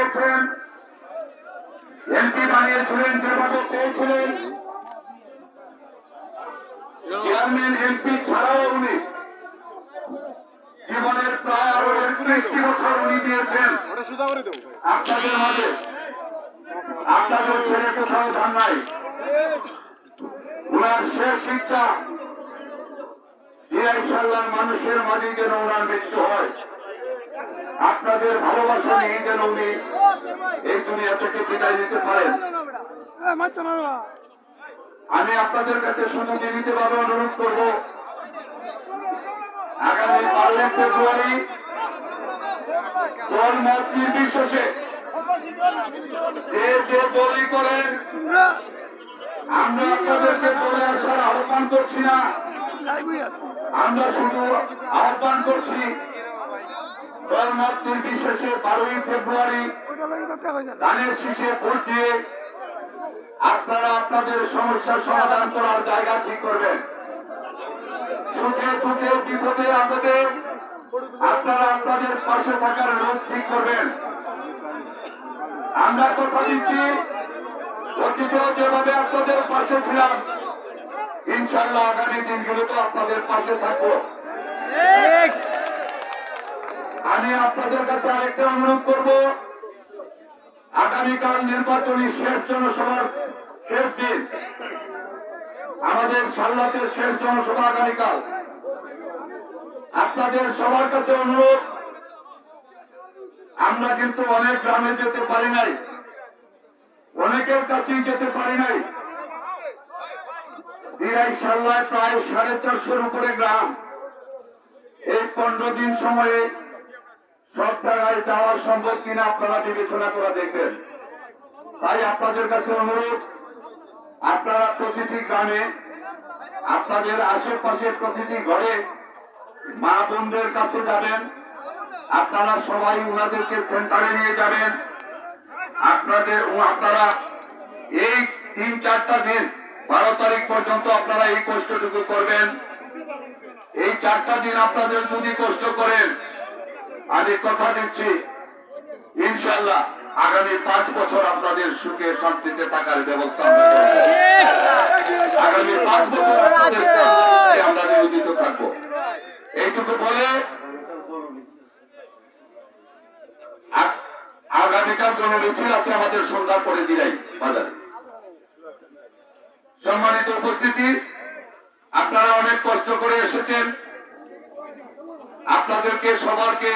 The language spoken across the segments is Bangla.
পেয়েছেন, এমপি বানিয়েছিলেন, যে পদক পেয়েছিলেন, চেয়ারম্যান এমপি ছাড়াও উনি জীবনের প্রায় আরো 31টি বছর উনি দিয়েছেন আপনাদের মাঝে। আপনাদের ছেড়ে কোথাও যান নাই। ওনার শেষ ইচ্ছা ইনশাআল্লাহ মানুষের মাঝে যেন ওনার মৃত্যু হয়। আপনাদের ভালোবাসা নিয়ে যেন উনি এই দুনিয়া থেকে বিদায় নিতে পারেন। আমি আপনাদের কাছে শুধু বিনীতভাবে অনুরোধ করব, আগামী 12 ফেব্রুয়ারি দল মত নির্বিশেষে যে দলই করেন, আমরা আপনাদেরকে দলে আসার আহ্বান করছি না, আমরা শুধু আহ্বান করছি দল মত নির্বিশেষে 12 ফেব্রুয়ারি ধানের শীষে ভোট দিয়ে আপনারা আপনাদের সমস্যার সমাধান করার জায়গা ঠিক করবেন। সুখে দুঃখে বিপদে আপদে আপনারা আপনাদের পাশে থাকার লোক ঠিক করবেন। আমরা কথা দিচ্ছি, অতীতেও যেভাবে আপনাদের পাশে ছিলাম, ইনশাআল্লাহ আগামী দিনগুলোতে আপনাদের পাশে থাকবো। আমি আপনাদের কাছে আরেকটা অনুরোধ করব, আগামীকাল নির্বাচনী শেষ জনসভার শেষ দিন, আমাদের সাল্লাতের শেষ জনসভা আগামীকাল। আপনাদের সবার কাছে অনুরোধ, আমরা কিন্তু অনেক গ্রামে যেতে পারি নাই, অনেকের কাছেই যেতে পারি নাই। দিরাই সাল্লায় প্রায় 450-র উপরে গ্রাম। এই 15 দিন সময়ে সব জায়গায় যাওয়া সম্ভব কিনা আপনারা বিবেচনা করে দেখবেন। তাই আপনাদের কাছে অনুরোধ, আপনারা প্রতিটি গ্রামে, আপনাদের আশেপাশে প্রতিটি ঘরে মা বোনদের কাছে যাবেন, আপনারা সবাই ওনাদেরকে সেন্টারে নিয়ে যাবেন। আপনারা এই 3-4টা দিন 12 তারিখ পর্যন্ত আপনারা এই কষ্টটুকু করবেন। এই 4টা দিন আপনাদের যদি কষ্ট করেন, আমি কথা দিচ্ছি ইনশাআল্লাহ আগামী 5 বছর আপনাদের সুখে শান্তিতে থাকার ব্যবস্থা আগামী 5 বছর আমরা নিয়োজিত থাকবো। এইটুকু বলে আগামীকাল গণমিছিল আছে আমাদের সন্ধ্যার পরে দিরাই বাজারে। সম্মানিত উপস্থিতি, আপনারা অনেক কষ্ট করে এসেছেন, আপনাদেরকে সবাইকে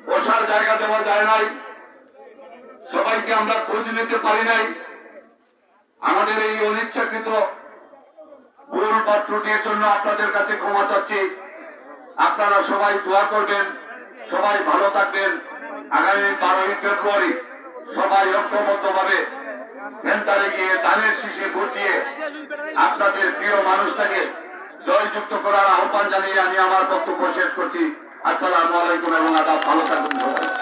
বসার জায়গা দেওয়া যায় নাই, সবাইকে আমরা খোঁজ নিতে পারি নাই। আমাদের এই অনিচ্ছাকৃত ভুল বা ত্রুটির জন্য আপনাদের কাছে ক্ষমা চাচ্ছি। আপনারা সবাই দোয়া করবেন, সবাই ভালো থাকবেন। আগামী 12 ফেব্রুয়ারি সবাই ঐক্যবদ্ধভাবে সেন্টারে গিয়ে ধানের শীষে ভোট দিয়ে আপনাদের প্রিয় মানুষটাকে জয়যুক্ত করার আহ্বান জানিয়ে আমি আমার বক্তব্য শেষ করছি। আসসালামু আলাইকুম এবং আদাব। ভালো থাকবেন সবাই।